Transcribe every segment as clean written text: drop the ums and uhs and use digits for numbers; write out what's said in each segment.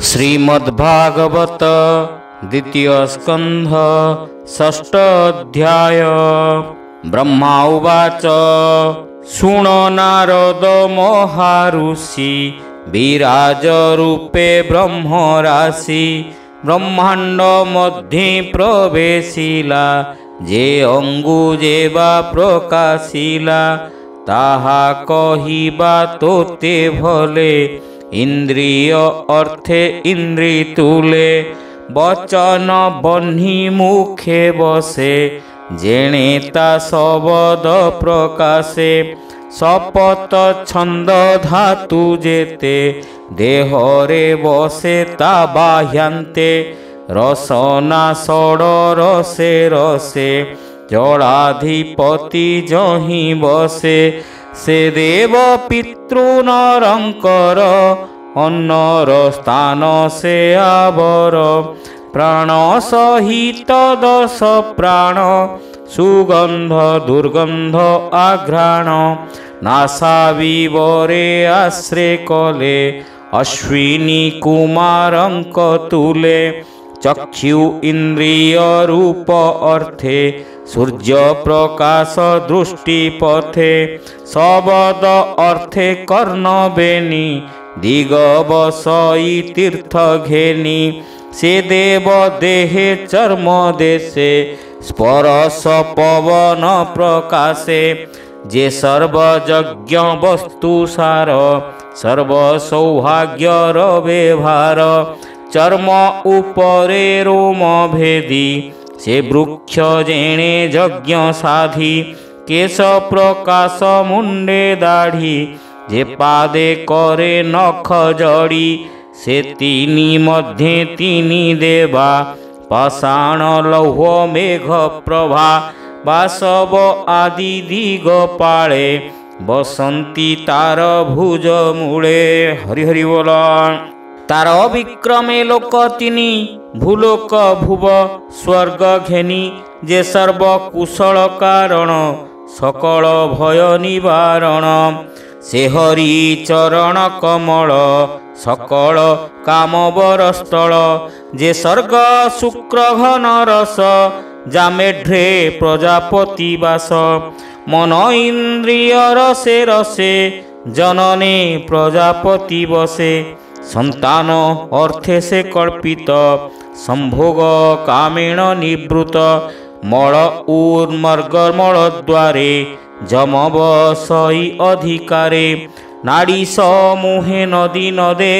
श्रीमद्भागवत द्वितीय स्कंध षष्ठ अध्याय। ब्रह्मा उवाच शृण नारद महाऋषि विराज रूपे ब्रह्मराशि ब्रह्मांड मध्ये प्रवेशिला जे अंगुजे बा प्रकाशिला ताहा कहिबा तोते भले इंद्रिय अर्थे इंद्री तुले बचन बन्ही मुखे बसे जेणे ता शब्द प्रकाशे शपथ छंद धातु जेते देहरे बसे ता बाह्यांते रसना सड़ रसे रसे जलाधिपति जही बसे से देव पितृनरंकर अन्नर स्थान से आवर प्राण सहित दश प्राण सुगंध दुर्गंध आघ्राण नासा विवरे आश्रे कले अश्विनी कुमारंक तुले चक्षु इंद्रिय रूप अर्थे सूर्य प्रकाश दृष्टि पथे शब्द अर्थे कर्ण बेनी दिगबसई तीर्थ घेनी से देव देहे चर्म देशे स्पर्श पवन प्रकाशे जे सर्वयज्ञ वस्तु सार सर्व सौभाग्यर व्यवहार चर्म उपरे रोम भेदी से वृक्ष जेणे यज्ञ साधी केश प्रकाश मुंडे दाढ़ी जे पादे करे नख जड़ी से तीनी मध्य तीनी देवा पाषाण लौह मेघ प्रभा बासव आदि दिग पाळे बसंती तार भुज मूले। हरि हरि बोल। तार विक्रमे लोक तिनी भूलोक भुव स्वर्ग घेनी जे सर्व कुशल कारण सकल भय निवारण से हरि चरण कमल सकल कामवर स्थल जे सर्ग शुक्र घन रस जामेढ्रे प्रजापति वास मन इंद्रिय रसे रसे जनने प्रजापति बसे संतान अर्थे से कल्पित संभोग कामेण निवृत मल उर्मर्ग मल द्वारे जमवसई अधिकारे नाड़ी समूहे नदी नदे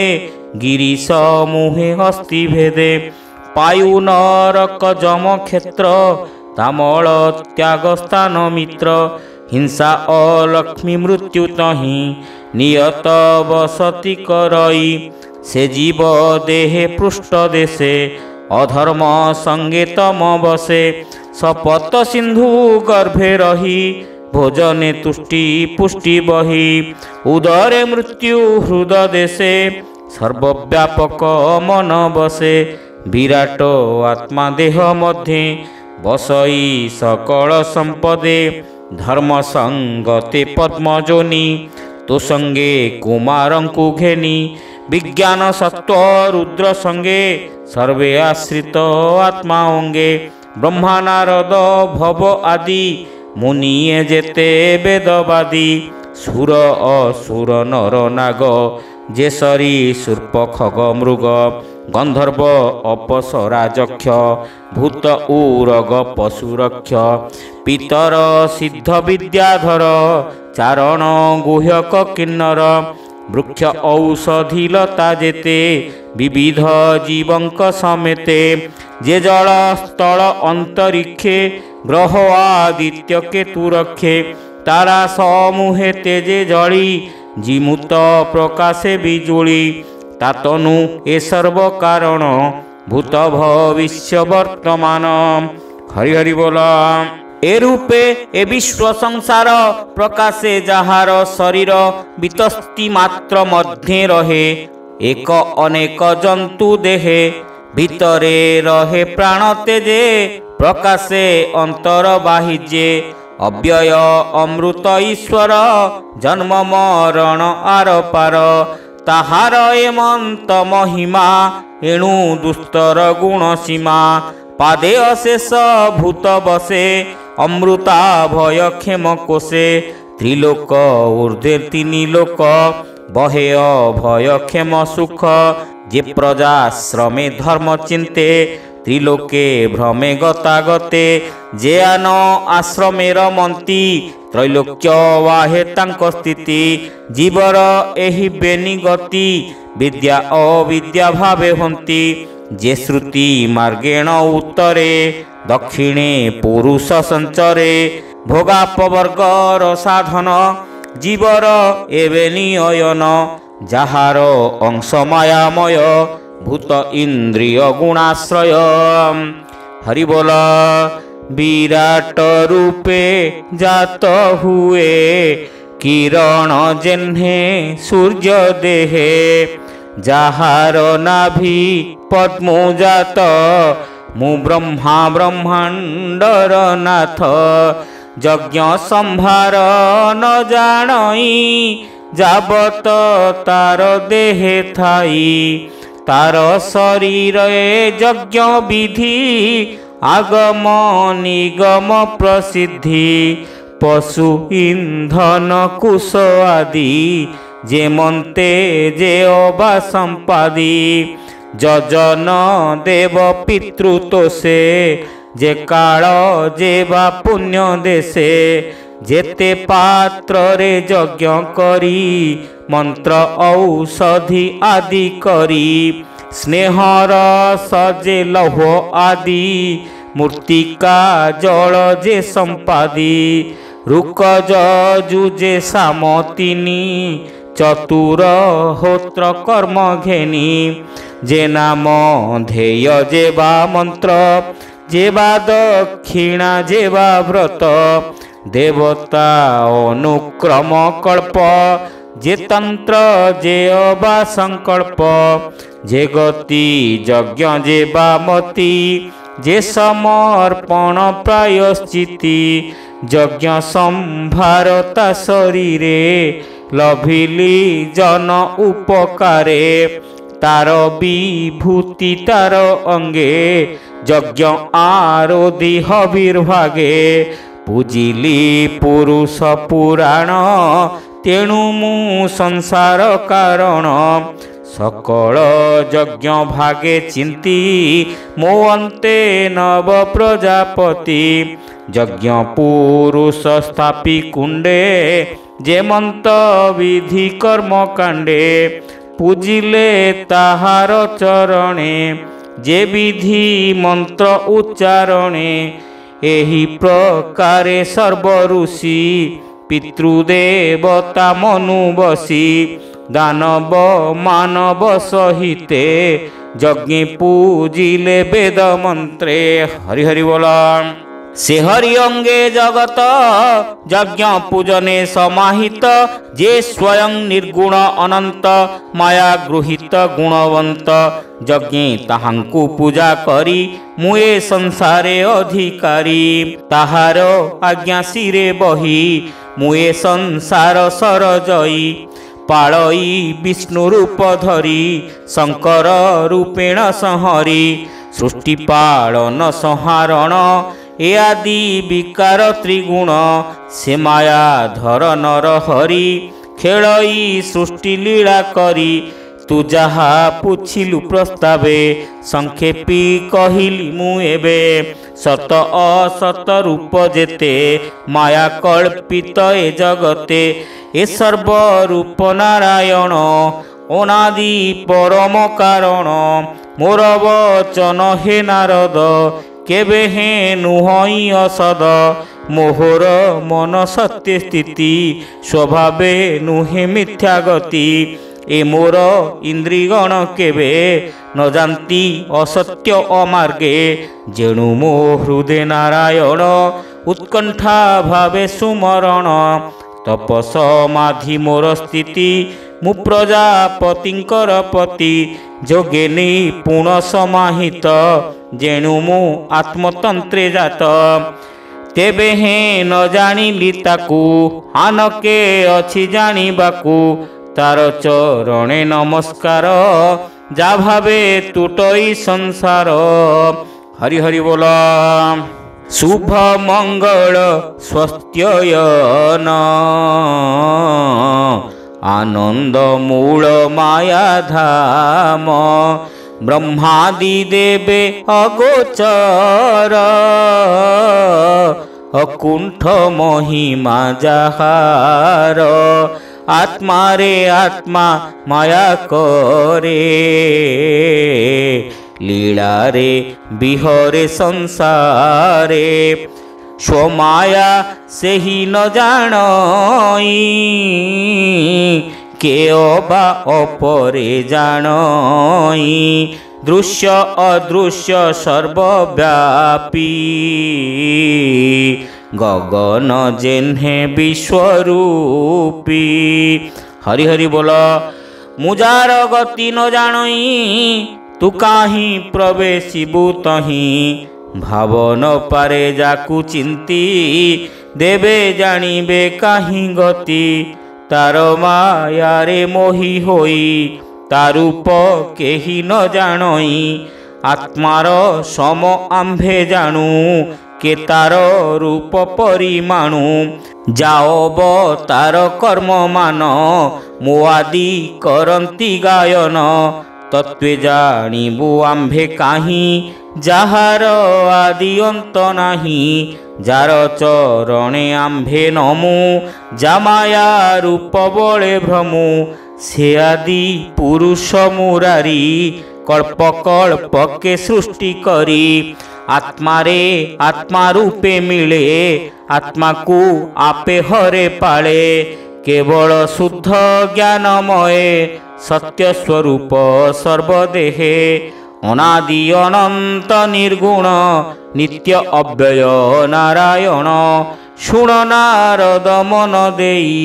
गिरी समूहे हस्ति भेदे पायु नरक जम क्षेत्र तामल त्याग स्थान मित्र हिंसा अलक्ष्मी मृत्यु तही नियत बसति करई से जीव देहे पृष्ठ देशे अधर्म संगे तम बसे सपत सिंधु गर्भे रही भोजने तुष्टि पुष्टि बही उदरे मृत्यु हृदय देशे सर्वव्यापक मन बसे विराट आत्मा देह मध्ये बसई सकल संपदे धर्म संगते पद्मजोनि तो संगे कुमारंकु घेनी विज्ञान सत्व रुद्र संगे सर्वे आश्रित आत्मा अंगे ब्रह्मा नारद भव आदि मुनिये जेते वेदवादी सुर असुर नर नाग जे सरी सूर्प खग मृग गंधर्व अपसरा जक्ष भूत उरग पशुरक्ष पितर सिद्ध विद्याधर चारण गुह्यक किन्नर वृक्ष औषधि लता जेते विविध जीवंक समेते जे जल स्थल अंतरिक्षे ग्रह आदित्य केतु रखे तारा समूहे तेजे जड़ी जिमुत प्रकाशे बिजुली तातनु ए सर्व कारण भूत भविष्य वर्तमान। हरि हरि बोला। ए रूपे ए विश्व संसार प्रकाशे जहार शरीर वितस्ति मात्र मध्य रहे एक अनेक जंतु देहे भितरे रहे प्राण तेजे प्रकाशे अंतर बाहिजे अव्यय अमृत ईश्वर जन्म मरण आर पार ତାହାର ଏମନ୍ତ ମହିମା ଏଣୁ ଦୁସ୍ତର ଗୁଣ ସୀମା। ପାଦେ ଅଶେଷ ଭୂତ ବସେ ଅମୃତା ଭୟ କ୍ଷେମ କୋଷେ। ତ୍ରିଲୋକ ଊର୍ଦ୍ଧ୍ୱେ ତିନି ଲୋକ ବହେ ଅଭୟ କ୍ଷେମ ସୁଖ। ଯେ ପ୍ରଜା ଶ୍ରମେ ଧର୍ମ ଚିନ୍ତେ ତ୍ରିଲୋକେ ଭ୍ରମେ ଗତାଗତେ। ଯେ ଆନ ଆଶ୍ରମେର ମନ୍ତି ତ୍ରୈଲୋକ୍ୟ ବାହେ ତାଙ୍କ ସ୍ଥିତି। ଜୀବର ଏହି ବେନି ଗତି ବିଦ୍ୟା ଅବିଦ୍ୟା ଭାବେ ହନ୍ତି। ଯେ ଶ୍ରୁତି ମାର୍ଗେଣ ଉତ୍ତରେ ଦକ୍ଷିଣେ ପୁରୁଷ ସଞ୍ଚରେ। ଭୋଗାପବର୍ଗର ସାଧନ ଜୀବର ଏବେ ନିୟନ। ଯାହାର ଅଂଶ ମାୟାମୟ ଭୂତ ଇନ୍ଦ୍ରିୟ ଗୁଣାଶ୍ରୟ। ହରିବୋଲ ବିରାଟ ରୂପେ ଜାତ ହୁଏ କିରଣ ଯେହ୍ନେ ସୂର୍ଯ୍ୟ ଦେହେ। ଯାହାର ନାଭି ପଦ୍ମଜାତ ମୁଁ ବ୍ରହ୍ମା ବ୍ରହ୍ମାଣ୍ଡର ନାଥ। ଯଜ୍ଞ ସମ୍ଭାର ନ ଜାଣଇ ଯାବତ ତାର ଦେହେ ଥାଇ। ତାର ଶରୀରେ ଯଜ୍ଞ ବିଧି ଆଗମ ନିଗମ ପ୍ରସିଦ୍ଧି। ପଶୁ ଇନ୍ଧନ କୁଶ ଆଦି ଯେ ମନ୍ତେ ଯେ ଅବା ସମ୍ପାଦି। ଯଜନ ଦେବ ପିତୃତୋଷେ ଯେ କାଳ ଯେ ବା ପୁଣ୍ୟ ଦେଶେ। ଯେତେ ପାତ୍ରରେ ଯଜ୍ଞ କରି ମନ୍ତ୍ର ଔଷଧି ଆଦି କରି। ସ୍ନେହର ସଜେ ଲୌହ ଆଦି ମୂର୍ତ୍ତିକା ଜଳ ଯେ ସମ୍ପାଦି। ରୁକ ଯଜୁ ଯେ ସାମ ତିନି ଚତୁର ହୋତ୍ର କର୍ମ ଘେନି। ଯେ ନାମ ध्येय ଯେ ବା ମନ୍ତ୍ର ଯେ ବା ଦକ୍ଷିଣା ଯେ ବା ବ୍ରତ। ଦେବତା ଅନୁକ୍ରମ କଳ୍ପ ଯେ ତନ୍ତ୍ର ଯେ ଅବା ସଂକଳ୍ପ। ଯେ ଗତି ଯଜ୍ଞ ଯେ ବା ମତି ଯେ ସମର୍ପଣ ପ୍ରାୟଶ୍ଚିତି। ଯଜ୍ଞ ସମ୍ଭାର ତା ଶରୀରେ ଲଭିଲି ଜନ ଉପକାରେ। ତାର ବିଭୂତି ତାର ଅଙ୍ଗେ ଯଜ୍ଞ ଆରୋଧି ହବିର୍ଭାଗେ। ପୂଜିଲି ପୁରୁଷ ପୁରାଣ ତେଣୁ ମୁଁ ସଂସାର କାରଣ। सकल यज्ञ भागे चिंती मो अन्ते नव प्रजापति यज्ञ पुरुष स्थापी कुंडे जेमंत विधि कर्म कांडे पूजिले ताहार चरणे जे विधि मंत्र उच्चारणे एही प्रकारे सर्व ऋषि पितृदेवता मनु बसी दानव मानव सहिते यज्ञ पूजिले वेद मंत्रे हरि हरि बोला से हरि अंगे जगत यज्ञ पूजने समाहित जे स्वयं निर्गुण अनंत माया गृहीत गुणवंत यज्ञ ताहांकु पूजा करी मुए संसारे अधिकारी ताहार आज्ञा सिरे बही मुए संसार सरजई पाळई विष्णु रूप धरी शंकर रूपेण संहरी सृष्टि पालन संहारण ए आदि विकार त्रिगुण से माया धर नर हरि खेलई सृष्टि लीला करी तू जहा पुछिलु प्रस्तावे संक्षेपी कहिली मु एबे सत असत रूप जेते माया कल्पित ए जगते ए सर्व रूप नारायण अनादि परम कारण मोर वचन हे नारद केबे हे नुहई असद मोहर मन सत्य स्थिति स्वभावे नुहे मिथ्या गति ए मोर इंद्रिगण केबे न जानती असत्य अमार्गे जेणु मो हृदय नारायण उत्कंठा भावे सुमरण तपसमाधि मोर स्थिति मु प्रजापतिंकर पति जोगे निपुण समाहित जेणु मु आत्मतंत्रे जात तेबे हे न जानिली ताकू आनके अछि जानिबाकू तार चरणे नमस्कार जा भावे तुटई संसार। हरि हरि बोल। शुभ मंगल स्वस्त्ययन आनंद मूल माया धाम ब्रह्मादि देवे अगोचर अकुंठ महिमा जाहार आत्मा रे आत्मा माया करे लीला रे बिहरे संसारे स्वमाया से ही न जानई के अबा अपरे जानई दृश्य अदृश्य सर्वव्यापी गगन जेन्हे विश्वरूपी। हरि हरि बोल। मुजार गति न जानई तू काहीं प्रवेशिबु तहीं भावन पारे जाकु चिंती देवे जानिबे काहीं गति तार माया रे मोही होई तारूप केही न जानई आत्मार सम आम्भे जानू के तार रूप परिमाणु जाओब तार कर्म मान मोआदि करंती गायन तत्वे जानिबु आम्भे काहीं जाहार आदि अंत नाही जार चरणे आम्भे नमु जामाया रूप बळे भ्रमु से आदि पुरुष मुरारी कल्प कल्प के सृष्टि करी आत्मा रे आत्मा रूपे मिले आत्मा को आपे हरे पाले केवल शुद्ध ज्ञानमय सत्य स्वरूप सर्वदेहे अनादि अनंत निर्गुण नित्य अव्यय नारायण शुण नारद मन देई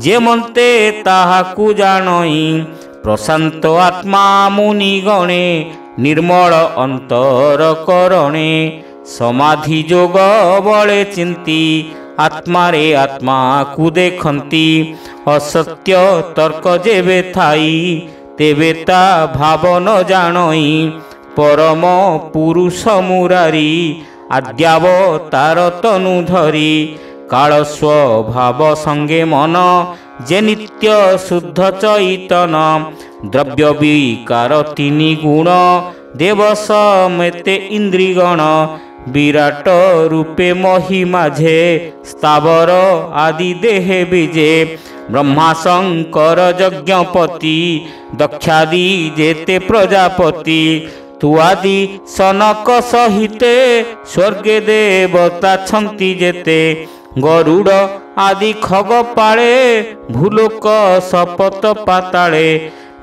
जेमंते ताहाकु जानई प्रशांत आत्मा मुनि गणे निर्मल अंतर करणे समाधि जोग बळे चिंती आत्मा रे आत्मा को देखंती असत्य तर्क जेबे थाई तेबे ता भाव न जानई परम पुरुष मुरारी आद्यावतार तनु धरी काल स्वभाव संगे मन जे नित्य शुद्ध चैतन द्रव्य विकार तीनि गुण देव समेते इंद्रिगण विराट रूपे महिमाझे स्थावर आदि देहे बीजे ब्रह्मा शंकर यज्ञपति दक्षादि जेते प्रजापति तु आदि सनक सहिते स्वर्गे देवता छंती जेते गरुड़ आदि खग पाळे भूलोक सपत पाताळे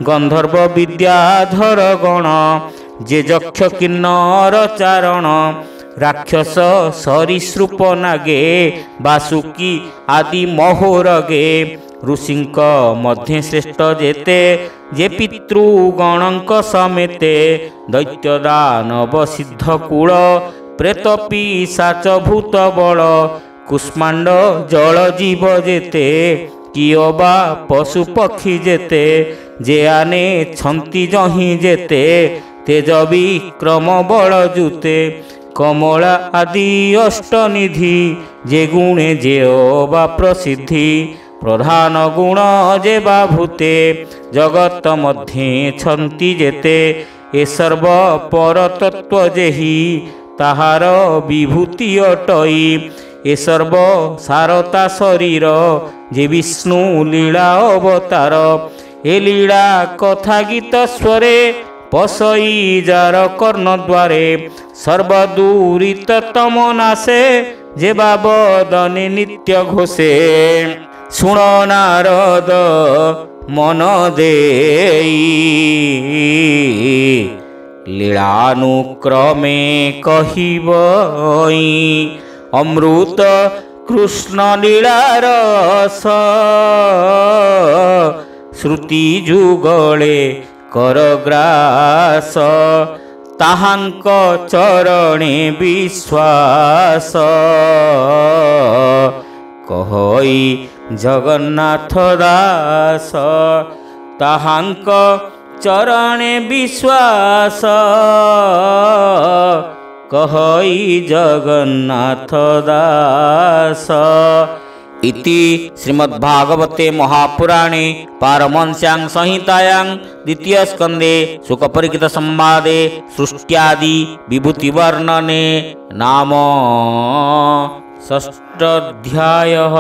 गंधर्व विद्याधर गण जे यक्ष किन्नर चारण राक्षस सरीसृप नागे बासुकी आदि महोरगे ऋषिंक मध्य श्रेष्ठ जेते जे पितृगणंक समेते दैत्य दानव सिद्ध कूल प्रेत पिशाच भूत बल कुष्मांड जल जीव जेते कियबा पशु पक्षी जेते जे आने छंती जही जेते तेज विक्रम बल जुते कमला आदि अष्टनिधि जे गुणे जे बा प्रसिद्धि प्रधान गुण जे बाभूते जगत मध्ये छंती जेते ए सर्व पर तत्व जेहि ताहार विभूति अटई ए सर्व सारता शरीर जे विष्णु लीला अवतार ए लीला कथा गीत स्वरे पसई जार कर्ण द्वारे सर्वदूरित तम नासे जे बाबदने नित्य घोषे शुण नारद मन देई लीलानुक्रमे कहिबई अमृत कृष्ण लीलारस श्रुति जुगले करग्रास ताहांक चरणे विश्वास कहई जगन्नाथ दास ताहांक चरणे विश्वास कहई जगन्नाथ दास। इति श्रीमद्भागवते महापुराणे पारमहंस्यां संहितायां द्वितीय स्कंदे शुकपरीक्षित संवादे सृष्ट्यादि विभूति वर्णने नाम षष्ठाध्यायः।